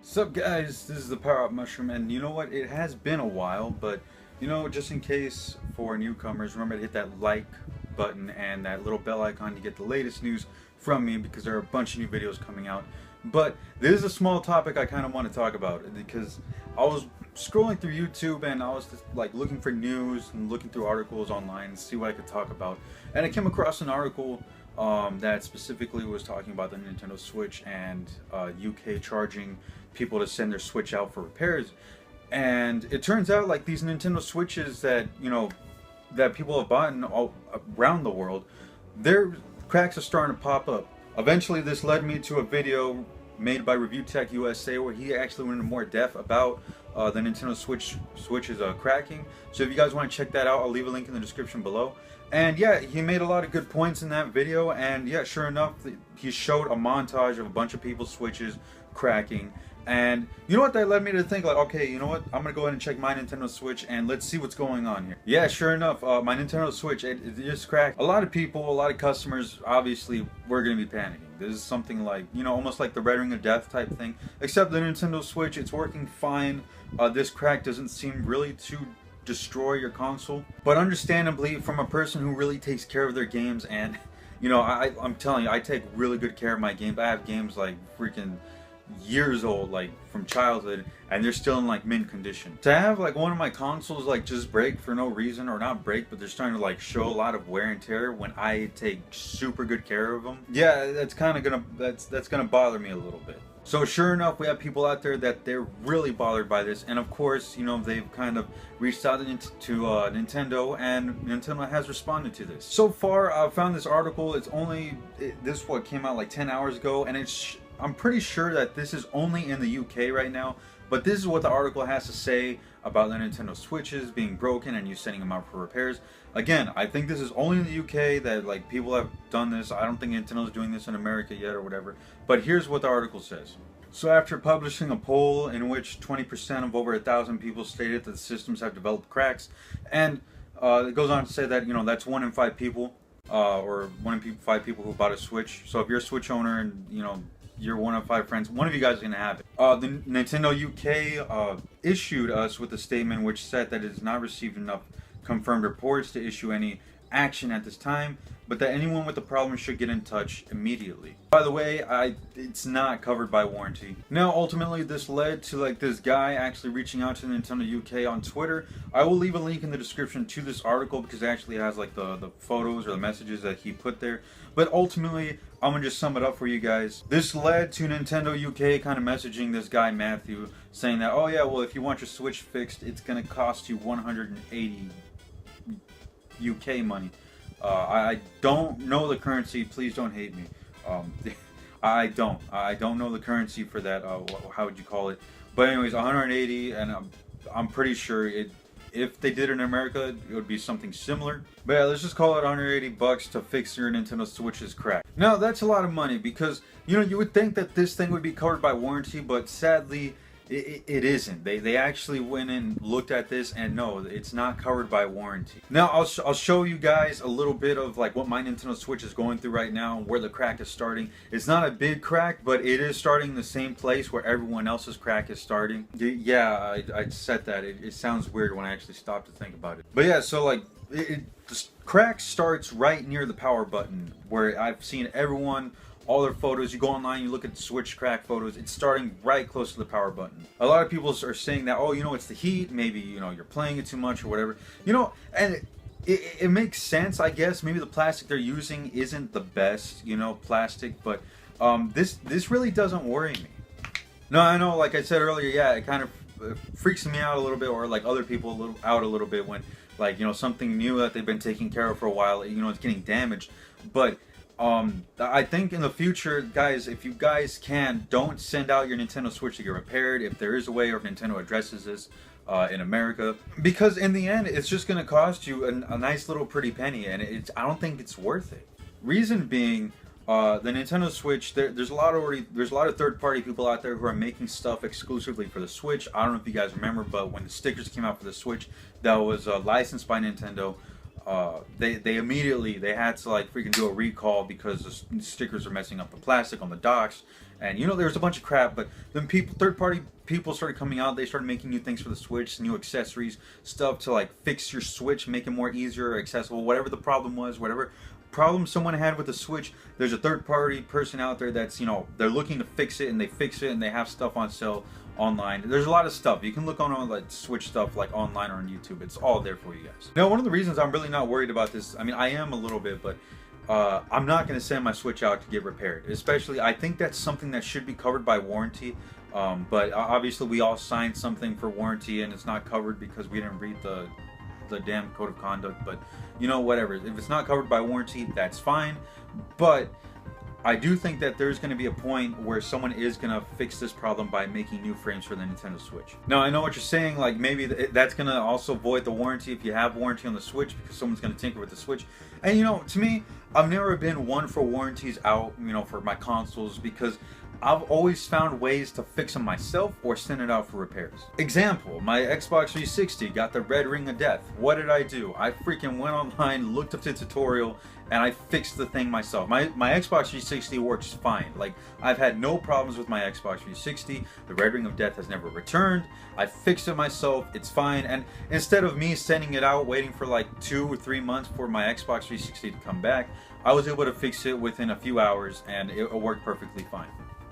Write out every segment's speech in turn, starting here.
Sup guys, this is the Power Up Mushroom, and you know what? It has been a while, but just in case for newcomers, remember to hit that like button and that little bell icon to get the latest news from me because there are a bunch of new videos coming out. But this is a small topic I kind of want to talk about because I was scrolling through YouTube and I was just like looking for news and looking through articles online to see what I could talk about, and I came across an article that specifically was talking about the Nintendo Switch and UK charging people to send their Switch out for repairs. And it turns out like these Nintendo Switches that that people have bought all around the world, their cracks are starting to pop up. Eventually, this led me to a video made by Review Tech USA where he actually went into more depth about the Nintendo Switch's cracking. So if you guys want to check that out, I'll leave a link in the description below. And yeah, he made a lot of good points in that video, and yeah, sure enough, he showed a montage of a bunch of people's Switches cracking. And you know what, that led me to think like, okay, you know what, I'm gonna go ahead and check my Nintendo Switch and let's see what's going on here. Yeah, sure enough, my Nintendo Switch, it just cracked. A lot of people, a lot of customers, obviously, we're gonna be panicking. This is something like, almost like the Red Ring of Death type thing, except the Nintendo Switch, it's working fine. This crack doesn't seem really to destroy your console, but understandably, from a person who really takes care of their games, and I'm telling you, I take really good care of my games. I have games like freaking years old, like from childhood, and they're still in like mint condition. To have like one of my consoles like just break for no reason, or not break, but they're starting to like show a lot of wear and tear when I take super good care of them, yeah, that's kind of gonna bother me a little bit. So sure enough, we have people out there that they're really bothered by this, and of course, they've kind of reached out to Nintendo, and Nintendo has responded to this. So far, I found this article. This what came out like 10 hours ago, and I'm pretty sure that this is only in the UK right now, but this is what the article has to say about the Nintendo Switches being broken and you sending them out for repairs. Again, I think this is only in the UK that like people have done this. I don't think Nintendo's doing this in America yet or whatever. But here's what the article says. So after publishing a poll in which 20% of over 1,000 people stated that the systems have developed cracks, and it goes on to say that that's 1 in 5 people, or 1 in 5 people who bought a Switch. So if you're a Switch owner and you're 1 of 5 friends, one of you guys is gonna have it. The Nintendo UK issued us with a statement which said that it has not received enough confirmed reports to issue any action at this time, but that anyone with a problem should get in touch immediately. By the way, it's not covered by warranty. Now, ultimately, this led to like this guy actually reaching out to Nintendo UK on Twitter. I will leave a link in the description to this article because it actually has like the photos or the messages that he put there. But ultimately, I'm gonna just sum it up for you guys. This led to Nintendo UK kind of messaging this guy Matthew, saying that, oh yeah, well, if you want your Switch fixed, it's gonna cost you 180 UK money. I don't know the currency. Please don't hate me. I don't know the currency for that. How would you call it? But anyways, 180, and I'm pretty sure if they did it in America, it would be something similar. But yeah, let's just call it 180 bucks to fix your Nintendo Switch's crack. Now that's a lot of money because you would think that this thing would be covered by warranty, but sadly, it isn't. They actually went and looked at this, and no, it's not covered by warranty. Now I'll show you guys a little bit of like what my Nintendo Switch is going through right now, where the crack is starting. It's not a big crack, but it is starting in the same place where everyone else's crack is starting. Yeah, I said that. It sounds weird when I actually stop to think about it. But yeah, so like the crack starts right near the power button, where I've seen everyone, all their photos, you go online, you look at the Switch crack photos, it's starting right close to the power button. A lot of people are saying that, oh, it's the heat, maybe, you're playing it too much or whatever. And it makes sense, I guess. Maybe the plastic they're using isn't the best, plastic, but this really doesn't worry me. No, I know, like I said earlier, yeah, it kind of freaks me out a little bit, or like other people out a little bit when, like, something new that they've been taking care of for a while, it's getting damaged. But I think in the future, guys, if you guys don't send out your Nintendo Switch to get repaired, if there is a way, or if Nintendo addresses this in America, because in the end, it's just going to cost you a nice little pretty penny, and I don't think it's worth it. Reason being, the Nintendo Switch, there's a lot of third-party people out there who are making stuff exclusively for the Switch. I don't know if you guys remember, but when the stickers came out for the Switch, that was licensed by Nintendo. they immediately they had to like freaking do a recall because the stickers are messing up the plastic on the docks, and you know there was a bunch of crap. But then third party people started coming out. They started making new things for the Switch, new accessories, stuff to like fix your Switch, make it more easier, accessible. Whatever the problem was, whatever problem someone had with the Switch, there's a third party person out there that's, you know, they're looking to fix it, and they fix it, and they have stuff on sale online. There's a lot of stuff you can look on like Switch stuff like online or on YouTube. It's all there for you guys. Now, one of the reasons I'm really not worried about this, I mean, I am a little bit, but I'm not going to send my Switch out to get repaired. Especially, I think that's something that should be covered by warranty. But obviously, we all signed something for warranty, and it's not covered because we didn't read the damn code of conduct. But you know, whatever. If it's not covered by warranty, that's fine. But I do think that there's going to be a point where someone is going to fix this problem by making new frames for the Nintendo Switch. Now, I know what you're saying, like maybe that's going to also void the warranty if you have warranty on the Switch, because someone's going to tinker with the Switch. And you know, to me, I've never been one for warranties out, you know, for my consoles, because I've always found ways to fix them myself or send it out for repairs. Example, my Xbox 360 got the red ring of death. What did I do? I freaking went online, looked up the tutorial, and I fixed the thing myself. My Xbox 360 works fine. Like, I've had no problems with my Xbox 360. The red ring of death has never returned. I fixed it myself. It's fine. And instead of me sending it out, waiting for like 2 or 3 months for my Xbox 360 to come back, I was able to fix it within a few hours, and it worked perfectly fine.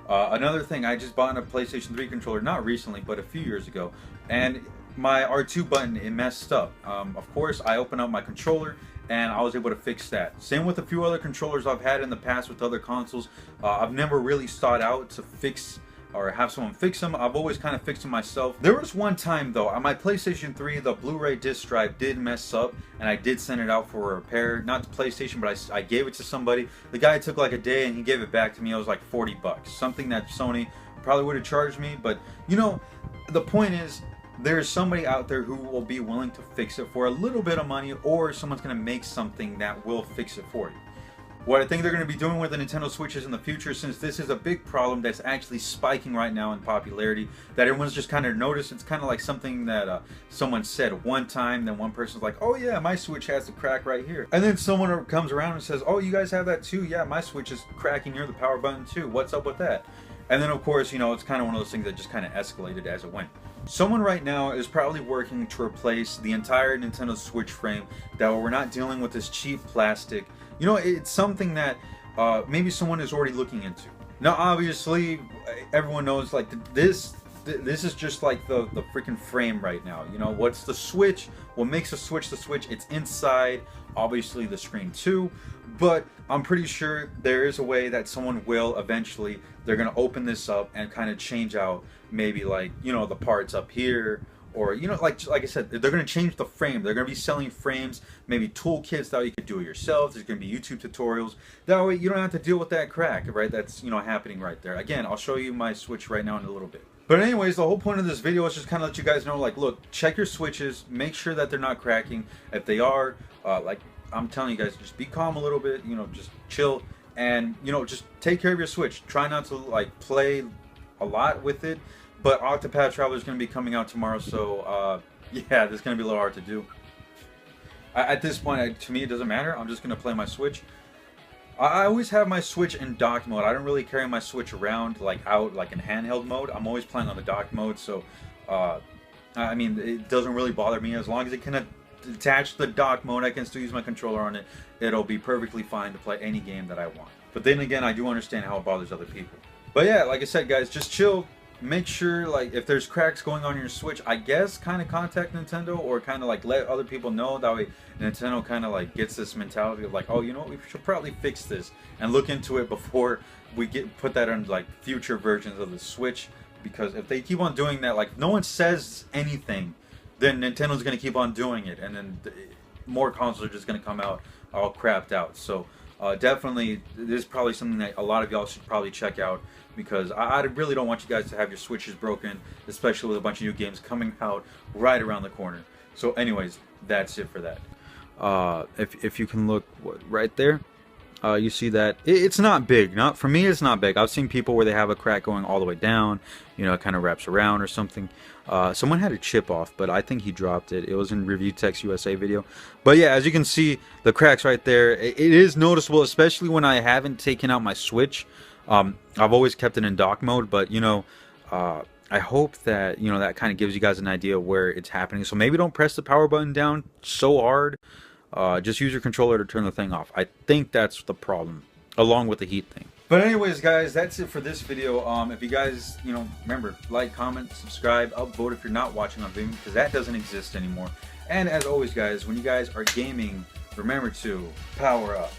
Another thing, I just bought a PlayStation 3 controller, not recently, but a few years ago, and my R2 button, it messed up. Of course, I opened up my controller, and I was able to fix that. Same with a few other controllers I've had in the past with other consoles. I've never really sought out to fix or have someone fix them. I've always kind of fixed them myself. There was one time though, on my PlayStation 3, the Blu-ray disc drive did mess up, and I did send it out for a repair. Not to PlayStation, but I gave it to somebody. The guy took like a day, and he gave it back to me. It was like 40 bucks. Something that Sony probably would have charged me, but you know, the point is, there's somebody out there who will be willing to fix it for a little bit of money, or someone's going to make something that will fix it for you. What I think they're going to be doing with the Nintendo Switches in the future, since this is a big problem that's actually spiking right now in popularity, that everyone's just kind of noticed. It's kind of like something that someone said one time, then one person's like, oh yeah, my Switch has the crack right here. And then someone comes around and says, oh, you guys have that too? Yeah, my Switch is cracking near the power button too. What's up with that? And then of course, you know, it's kind of one of those things that just kind of escalated as it went. Someone right now is probably working to replace the entire Nintendo Switch frame, that we're not dealing with this cheap plastic. You know, it's something that maybe someone is already looking into. Now, obviously, everyone knows, like, this is just like the freaking frame right now. You know, what's the Switch? What makes a Switch the Switch? It's inside, obviously, the screen too. But I'm pretty sure there is a way that someone will eventually, they're going to open this up and kind of change out maybe, like, you know, the parts up here. Or, you know, like I said, they're going to change the frame. They're going to be selling frames, maybe toolkits that you could do it yourself. There's going to be YouTube tutorials. That way you don't have to deal with that crack, right? That's, you know, happening right there. Again, I'll show you my Switch right now in a little bit. But anyways, the whole point of this video is just kind of let you guys know, like, look, check your Switches. Make sure that they're not cracking. If they are, like, I'm telling you guys, just be calm a little bit. You know, just chill. And, you know, just take care of your Switch. Try not to, like, play a lot with it. But Octopath Traveler is going to be coming out tomorrow, so yeah, this is going to be a little hard to do. At this point, to me, it doesn't matter. I'm just going to play my Switch. I always have my Switch in dock mode. I don't really carry my Switch around, like, out, like, in handheld mode. I'm always playing on the dock mode, so, I mean, it doesn't really bother me. As long as it can attach to the dock mode, I can still use my controller on it. It'll be perfectly fine to play any game that I want. But then again, I do understand how it bothers other people. But yeah, like I said, guys, just chill. Make sure, like, if there's cracks going on your Switch, I guess kind of contact Nintendo, or kind of like let other people know. That way Nintendo kind of like gets this mentality of like, oh, you know, we should probably fix this and look into it before we put that on like future versions of the Switch. Because if they keep on doing that, like, no one says anything, then Nintendo's going to keep on doing it, and then more consoles are just going to come out all crapped out. So definitely, this is probably something that a lot of y'all should probably check out, because I really don't want you guys to have your Switches broken, especially with a bunch of new games coming out right around the corner. So anyways, that's it for that. If you can look right there, You see that it's not big. Not for me, it's not big. I've seen people where they have a crack going all the way down. You know, it kind of wraps around or something. Someone had a chip off, but I think he dropped it. It was in Review Tech's USA video. But yeah, as you can see, the cracks right there. It is noticeable, especially when I haven't taken out my switch. I've always kept it in dock mode, but you know, I hope that that kind of gives you guys an idea of where it's happening. So maybe don't press the power button down so hard. Just use your controller to turn the thing off. I think that's the problem, along with the heat thing. But anyways, guys, that's it for this video. If you guys, remember, like, comment, subscribe, upvote if you're not watching on Vidme, because that doesn't exist anymore. And as always, guys, when you guys are gaming, remember to power up.